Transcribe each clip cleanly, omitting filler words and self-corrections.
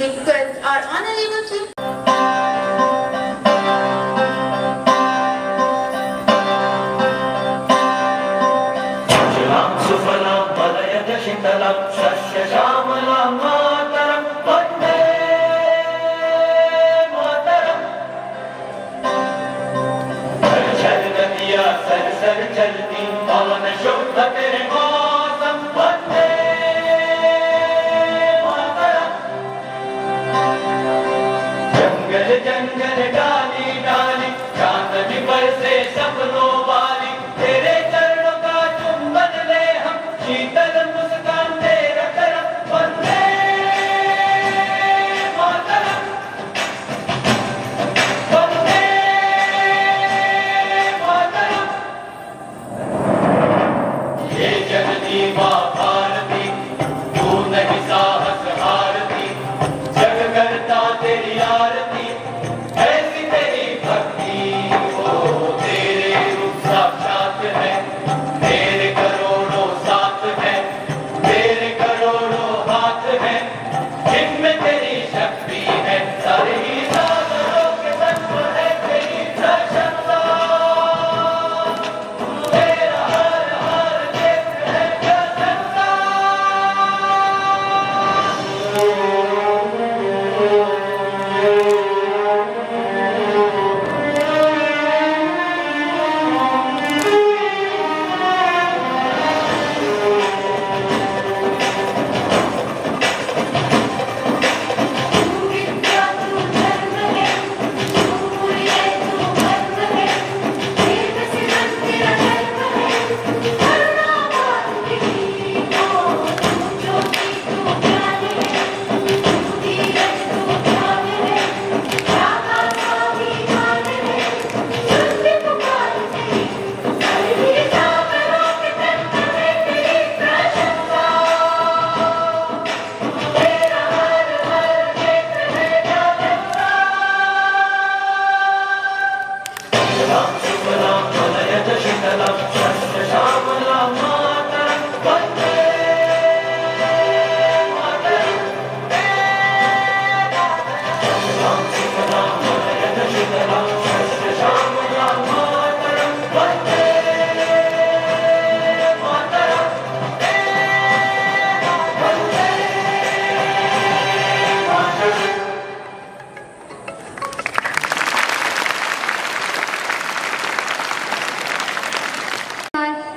request our Honorable Chief सुफलां मलयजशीतलां सस्यश्यामलां मातरं वन्दे मातरम्। झल झल नदियाँ सर सर चलती पवन शुद्ध तेरे मौसम वन्दे मातरम्। जंगल जंगल डाली डाली चांदनी बरसे सपनों वाली तेरे चरणों का चुंबन ले हम शीतल मुस्कान तेरा करम वंदे मातरम वंदे मातरम। ये जननी माँ भारती तू नहीं साहस हारती जग करता तेरी आरती ऐसी तेरी भक्ति हो तेरे रूप साक्षात है तेरे करोड़ों साथ है तेरे करोड़ों हाथ है जिनमें तेरी शक्ति है सारे ही सागरों के तत्व है तेरी प्रशंसा तेरा हर हर क्षेत्र है प्रशंसा।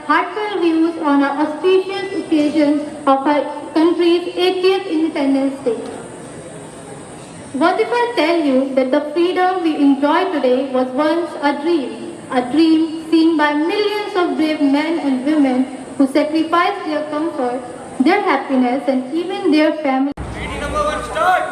Heartfelt views on our auspicious occasion of our country's 80th Independence Day. What if I tell you that the freedom we enjoy today was once a dream seen by millions of brave men and women who sacrificed their comfort, their happiness, and even their family. Ready, number one, start.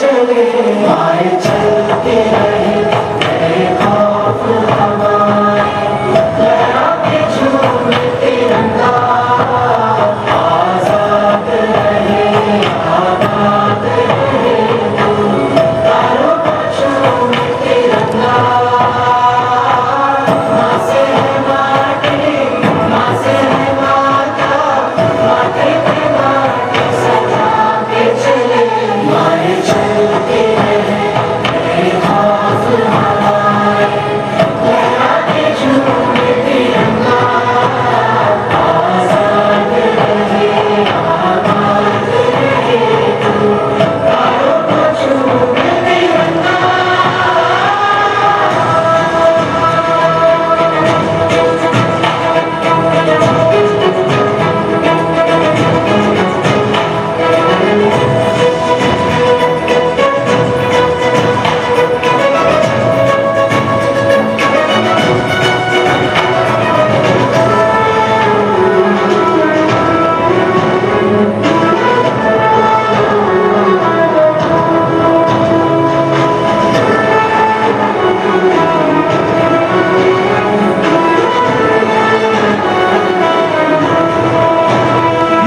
चले माए चलती रहे मेरे खौफ हवाएं लहरा के झूमे तिरंगा आजाद रहे आबाद रहे तू तारों को झूमे तिरंगा माँ से है माटी माँ से है माता माथे पे माटी सजा के चले माए चलती रहे मेरे खौफ हवाएं लहरा के झूमे तिरंगा आजाद रहे आबाद रहे तू तारों को झूमे तिरंगा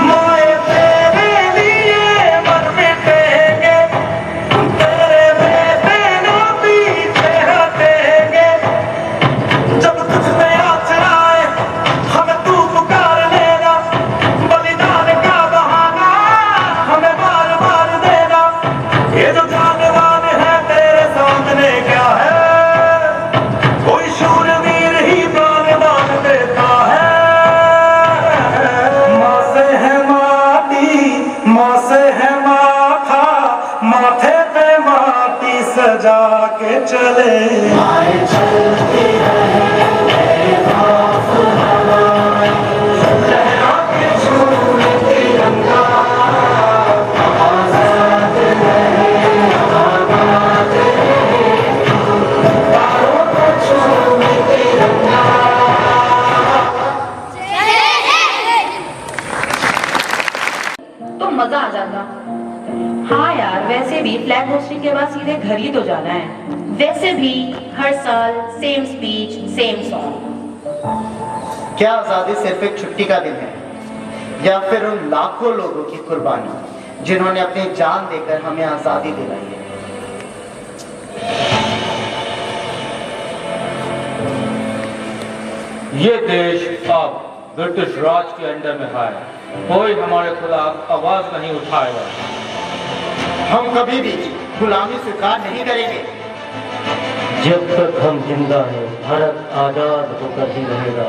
माए तेरे लिए मर मिटेंगे तेरे बेटे ना पीछे हटेंगे जब तुझ में आँच आए हमें तू पुकार लेना बलिदान का बहाना हमें बार बार देना ये जो जानवान है तेरे सामने क्या है कोई शूरवीर ही प्राण दान देता है माँ से है माटी माँ से है माथा माथे पे माटी सजा के चले माए चलती रहे मेरे खौफ हवाएं लहरा के झूमे तिरंगा आजाद रहे आबाद रहे तू तारों को झूमे तिरंगा तो मजा आ जाता। हाँ यार, वैसे भी फ्लैग होस्टिंग के बाद सीधे घर ही तो जाना है। वैसे भी हर साल सेम स्पीच सेम सॉन्ग। क्या आज़ादी सिर्फ एक छुट्टी का दिन है या फिर उन लाखों लोगों की कुर्बानी जिन्होंने अपनी जान देकर हमें आज़ादी दिलाई है। ये देश अब ब्रिटिश राज के अंडर में है। कोई हमारे खिलाफ आवाज नहीं उठाएगा। हम कभी भी गुलामी स्वीकार नहीं करेंगे। जब तक हम जिंदा हैं भारत आजाद होकर ही रहेगा।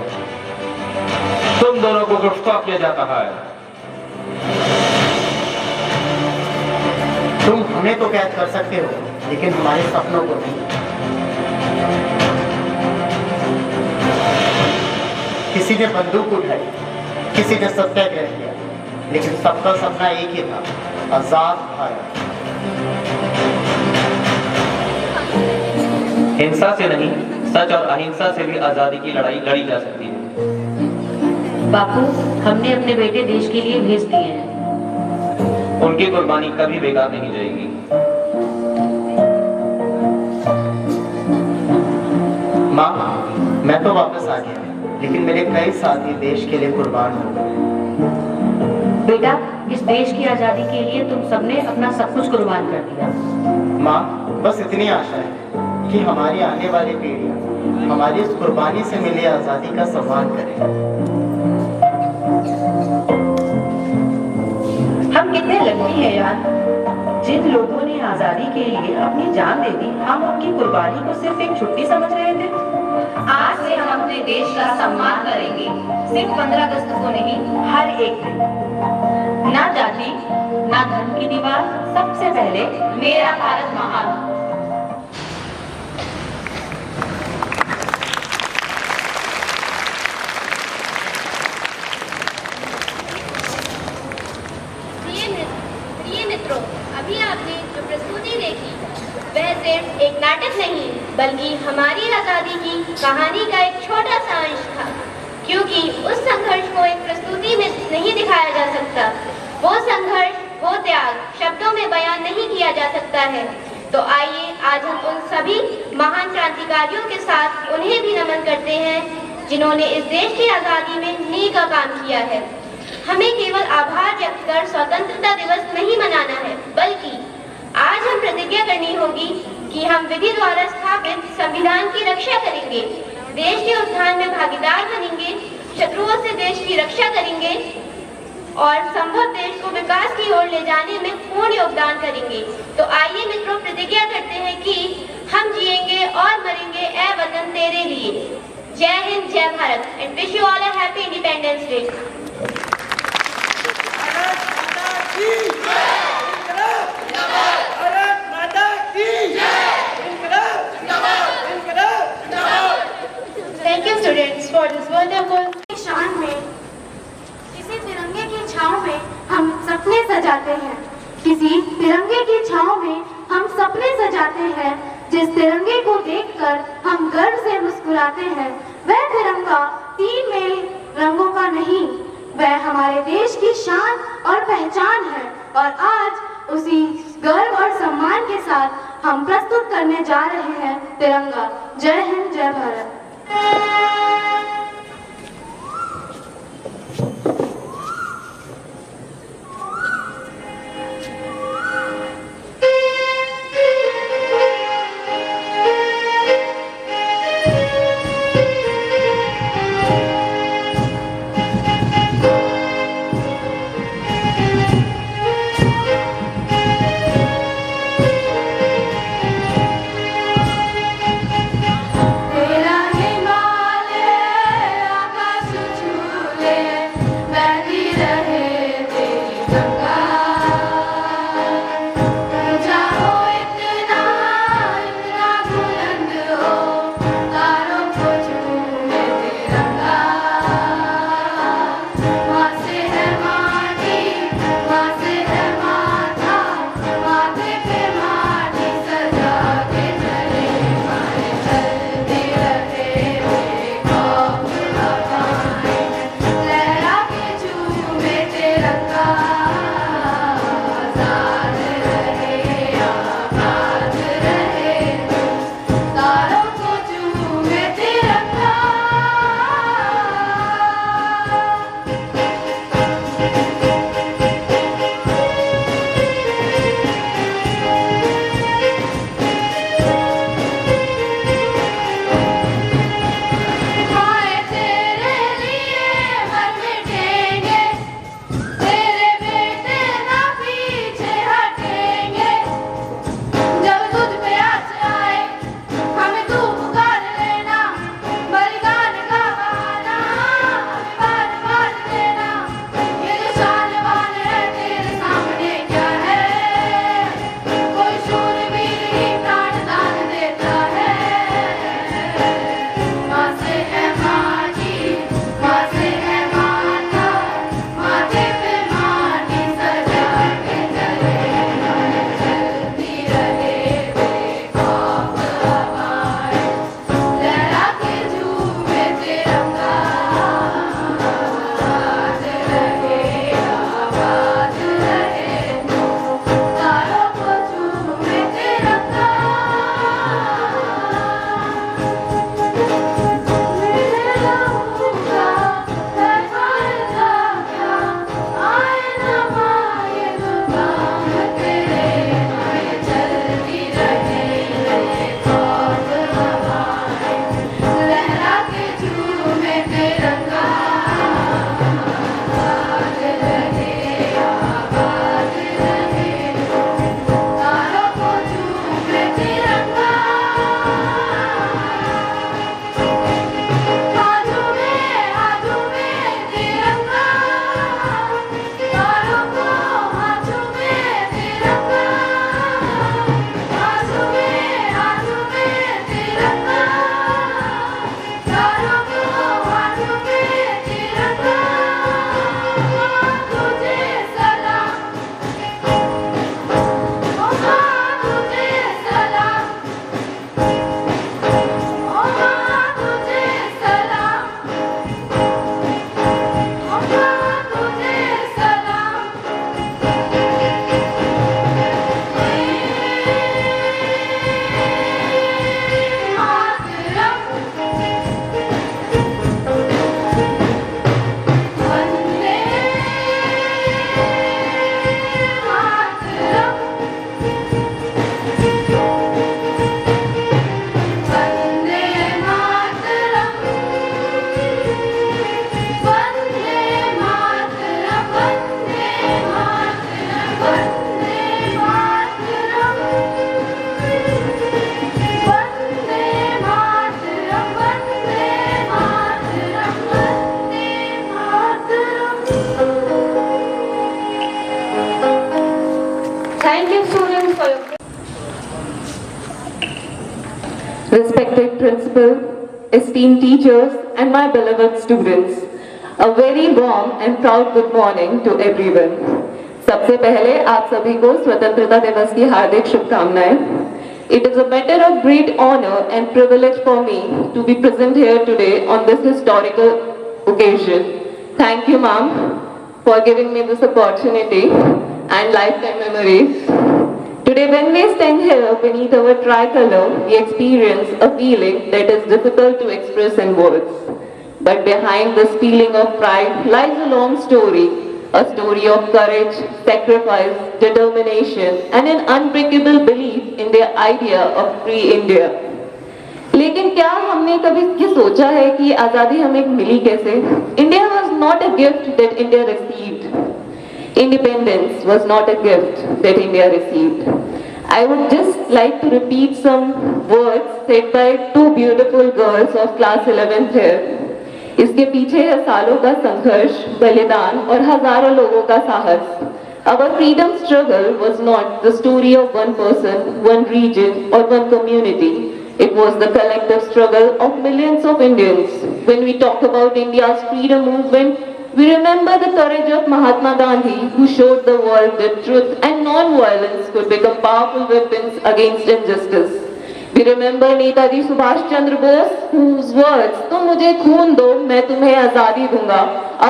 तुम दोनों को गिरफ्तार किया जाता है। तुम हमें तो कैद कर सकते हो लेकिन हमारे सपनों को नहीं। किसी ने बंदूक उठाई, किसी ने सत्याग्रह किया, लेकिन सबका सपना एक ही था, आजाद भारत। हिंसा से नहीं, सच और अहिंसा से भी आजादी की लड़ाई लड़ी जा सकती है। बापू, हमने अपने बेटे देश के लिए भेज दिए हैं। उनकी कुर्बानी कभी बेकार नहीं जाएगी। माँ, मैं तो वापस आ गया लेकिन मेरे कई साथी देश के लिए कुर्बान हो गए। बेटा, इस देश की आजादी के लिए तुम सबने अपना सब कुछ कुर्बान कर दिया। माँ, बस इतनी आशा है कि हमारी आने वाली पीढ़ियां हमारी इस कुर्बानी से मिली आजादी का सम्मान करें। हम कितने लकी हैं यार, जिन लोगों ने आजादी के लिए अपनी जान दे दी, हम उनकी कुर्बानी को सिर्फ एक छुट्टी समझ रहे थे। आज से हम अपने देश का सम्मान करेंगे, सिर्फ 15 अगस्त को नहीं, हर एक दिन। ना जाति, ना धर्म की दीवार, सबसे पहले मेरा भारत महान। प्रिय मित्रों, अभी आपने जो प्रस्तुति देखी वह सिर्फ एक नाटक नहीं बल्कि हमारी आजादी की कहानी का एक छोटा सा अंश था, क्योंकि उस संघर्ष को एक प्रस्तुति में नहीं दिखाया जा सकता। वो संघर्ष, वो त्याग शब्दों में बयान नहीं किया जा सकता है। तो आइए आज हम उन सभी महान क्रांतिकारियों के साथ उन्हें भी नमन करते हैं जिन्होंने इस देश की आज़ादी में नींव का काम किया है। हमें केवल आभार व्यक्त कर स्वतंत्रता दिवस नहीं मनाना है, बल्कि आज हम प्रतिज्ञा करनी होगी कि हम विधि द्वारा स्थापित संविधान की रक्षा करेंगे, देश के उत्थान में भागीदार बनेंगे, शत्रुओं से देश की रक्षा करेंगे और संभव देश को विकास की ओर ले जाने में पूर्ण योगदान करेंगे। तो आइए मित्रों, प्रतिज्ञा करते हैं कि हम जिएंगे और मरेंगे ए वतन तेरे लिए। जय हिंद, जय Bharat, and wish you all a happy independence day. Thank you students for this wonderful शान में किसी तिरंगे की छांव में हम सपने सजाते हैं, किसी तिरंगे की छांव में हम सपने सजाते हैं। जिस तिरंगे को देखकर हम गर्व से मुस्कुराते हैं, वह तिरंगा 3 मेल रंगों का नहीं, वह हमारे देश की शान और पहचान है। और आज उसी गर्व और सम्मान के साथ हम प्रस्तुत करने जा रहे हैं तिरंगा। जय हिंद, जय भारत। तेरा Himalaya respected principal, esteemed teachers, and my beloved students. A very warm and proud good morning to everyone. सबसे पहले आप सभी को स्वतंत्रता दिवस की हार्दिक शुभकामनाएं. It is a matter of great honor and privilege for me to be present here today on this historical occasion. Thank you, ma'am, for giving me this opportunity and lifetime memories. Today, when we stand here beneath our tricolor, we experience a feeling that is difficult to express in words. But behind this feeling of pride lies a long story, a story of courage, sacrifice, determination, and an unbreakable belief in the idea of free India. लेकिन क्या हमने कभी ये सोचा है कि आजादी हमें मिली कैसे? India was not a gift that India received. Independence was not a gift that India received. I would just like to repeat some words said by two beautiful girls of class 11th here. इसके पीछे है सालों का संघर्ष, बलिदान और हजारों लोगों का साहस. Our freedom struggle was not the story of one person, one region or one community. It was the collective struggle of millions of Indians. When we talk about India's freedom movement, we remember the courage of Mahatma Gandhi, who showed the world that truth and non-violence could become powerful weapons against injustice. We remember Netaji Subhash Chandra Bose, whose words, "तुम मुझे खून दो, मैं तुम्हें आजादी दूंगा,"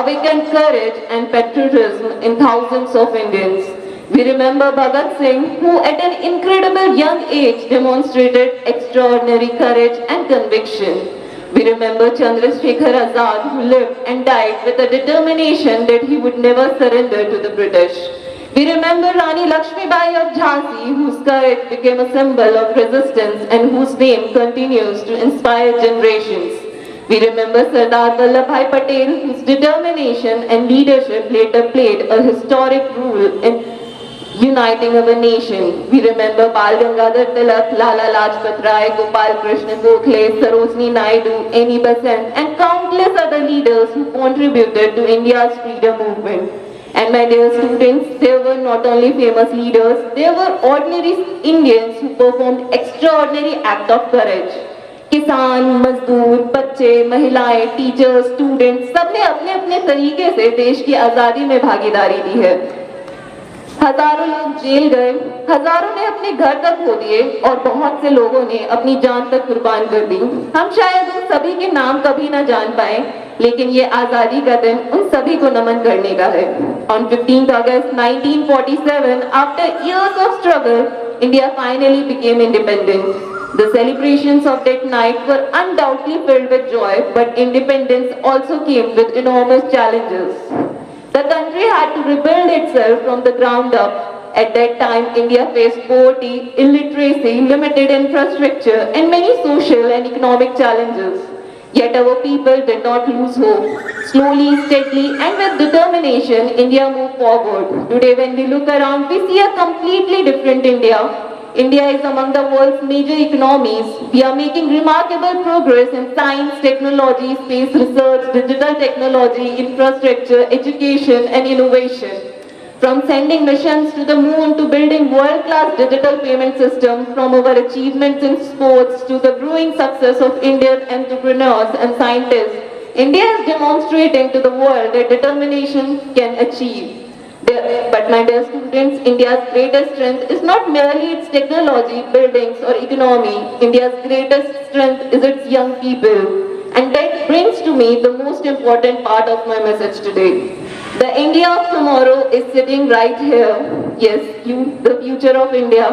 awakened courage and patriotism in thousands of Indians. We remember Bhagat Singh, who at an incredible young age demonstrated extraordinary courage and conviction. We remember Chandrasekhar Azad, who lived and died with a determination that he would never surrender to the British. We remember Rani Lakshmibai of Jhansi, whose courage became a symbol of resistance and whose name continues to inspire generations. We remember Sardar Vallabhbhai Patel, whose determination and leadership later played a historic role in uniting our nation. We remember Bal Gangadhar Tilak, Lala Lajpat Rai, Gopal Krishna Gokhale, Sarojini Naidu, Annie Besant, and countless other leaders who contributed to India's freedom movement. And my dear students, there were not only famous leaders, there were ordinary Indians who performed extraordinary act of courage. किसान, मजदूर, बच्चे, महिलाएं, teachers, students, सबने अपने अपने तरीके से देश की आजादी में भागीदारी दी है. हजारों लोग जेल गए, हजारों ने अपने घर तक खो दिए और बहुत से लोगों ने अपनी जान तक कुर्बान कर दी. हम शायद उन सभी के नाम कभी ना जान पाए, लेकिन ये आजादी का दिन उन सभी को नमन करने का है. On 15th August 1947, after years of struggle, India finally became independent. The celebrations of that night were undoubtedly filled with joy, but independence also came with enormous challenges. The country had to rebuild itself from the ground up. At that time, India faced poverty, illiteracy, limited infrastructure, and many social and economic challenges. Yet our people did not lose hope. Slowly, steadily, and with determination, India moved forward. Today, when we look around, we see a completely different India. India is among the world's major economies. We are making remarkable progress in science, technology, space research, digital technology, infrastructure, education, and innovation. From sending missions to the moon to building world-class digital payment systems, from our achievements in sports to the growing success of Indian entrepreneurs and scientists, India is demonstrating to the world that determination can achieve. But my dear students, India's greatest strength is not merely its technology, buildings or economy. India's greatest strength is its young people. And that brings to me the most important part of my message today. The India of tomorrow is sitting right here. Yes, you, the future of India.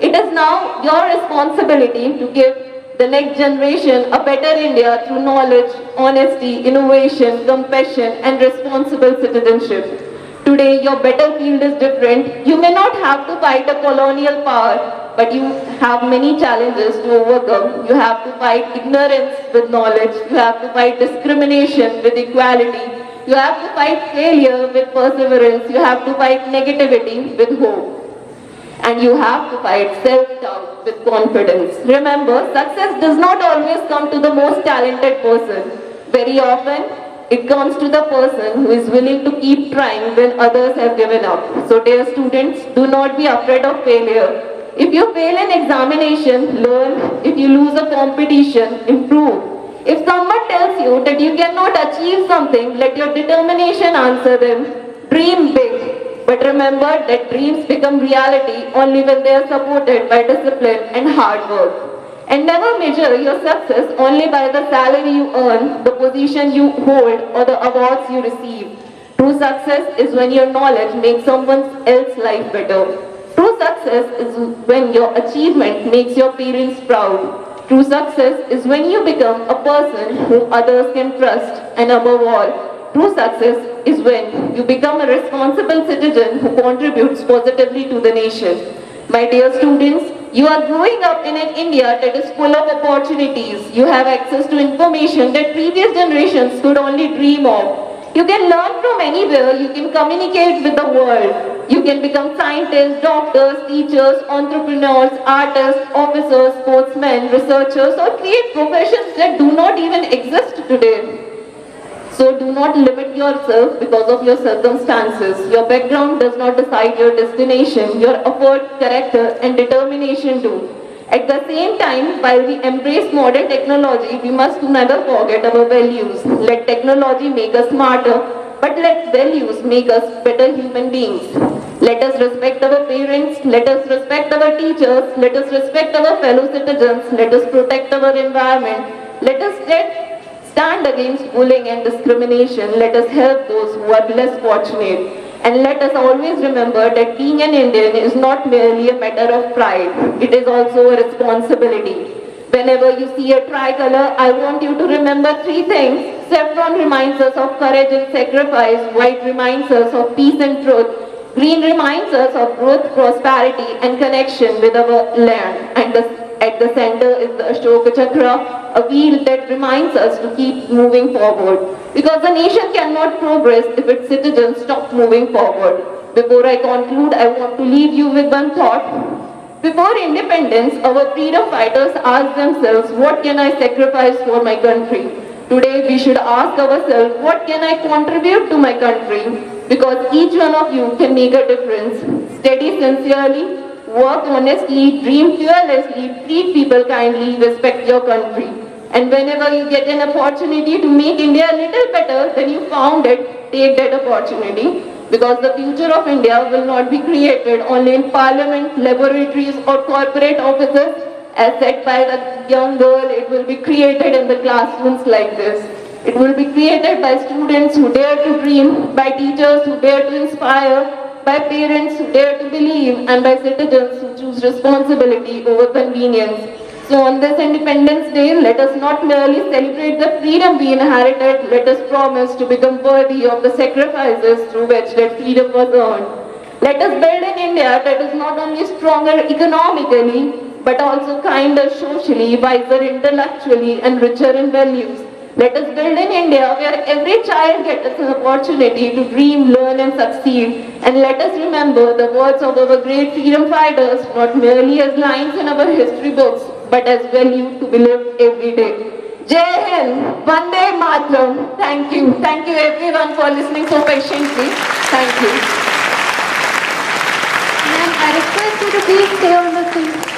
It is now your responsibility to give the next generation a better India through knowledge, honesty, innovation, compassion and responsible citizenship. Today, your battlefield is different. You may not have to fight a colonial power, but you have many challenges to overcome. You have to fight ignorance with knowledge. You have to fight discrimination with equality. You have to fight failure with perseverance. You have to fight negativity with hope. And you have to fight self-doubt with confidence. Remember, success does not always come to the most talented person. Very often, it comes to the person who is willing to keep trying when others have given up. So dear students, do not be afraid of failure. If you fail an examination, learn. If you lose a competition, improve. If someone tells you that you cannot achieve something, let your determination answer them. Dream big. But remember that dreams become reality only when they are supported by discipline and hard work. And never measure your success only by the salary you earn, the position you hold, or the awards you receive. True success is when your knowledge makes someone else's life better. True success is when your achievement makes your parents proud. True success is when you become a person whom others can trust, and above all, true success is when you become a responsible citizen who contributes positively to the nation. My dear students, you are growing up in an India that is full of opportunities. You have access to information that previous generations could only dream of. You can learn from anywhere, you can communicate with the world. You can become scientists, doctors, teachers, entrepreneurs, artists, officers, sportsmen, researchers, or create professions that do not even exist today. So do not limit yourself because of your circumstances. Your background does not decide your destination. Your effort, character, and determination do. At the same time, while we embrace modern technology, we must never forget our values. Let technology make us smarter, but let values make us better human beings. Let us respect our parents, let us respect our teachers, let us respect our fellow citizens, let us protect our environment, let us stand against bullying and discrimination, let us help those who are less fortunate. And let us always remember that being an Indian is not merely a matter of pride, it is also a responsibility. Whenever you see a tricolor, I want you to remember three things. Saffron reminds us of courage and sacrifice, white reminds us of peace and truth, green reminds us of growth, prosperity and connection with our land. And at the center is the Ashoka Chakra, a wheel that reminds us to keep moving forward. Because a nation cannot progress if its citizens stop moving forward. Before I conclude, I want to leave you with one thought. Before independence, our freedom fighters asked themselves, what can I sacrifice for my country? Today we should ask ourselves, what can I contribute to my country? Because each one of you can make a difference. Study sincerely, work honestly, dream fearlessly, treat people kindly, respect your country. And whenever you get an opportunity to make India a little better than you found it, take that opportunity. Because the future of India will not be created only in parliament, laboratories or corporate offices. As said by the young girl, it will be created in the classrooms like this. It will be created by students who dare to dream, by teachers who dare to inspire, by parents who dare to believe, and by citizens who choose responsibility over convenience. So on this Independence Day, let us not merely celebrate the freedom we inherited, let us promise to become worthy of the sacrifices through which that freedom was earned. Let us build an India that is not only stronger economically, but also kinder socially, wiser intellectually, and richer in values. Let us build an India where every child gets an opportunity to dream, learn and succeed. And let us remember the words of our great freedom fighters, not merely as lines in our history books, but as value to be lived every day. Jai Hind, Vande Mataram. Thank you. Thank you everyone for listening so patiently. Thank you. Ma'am, I request you to please stay on the seat.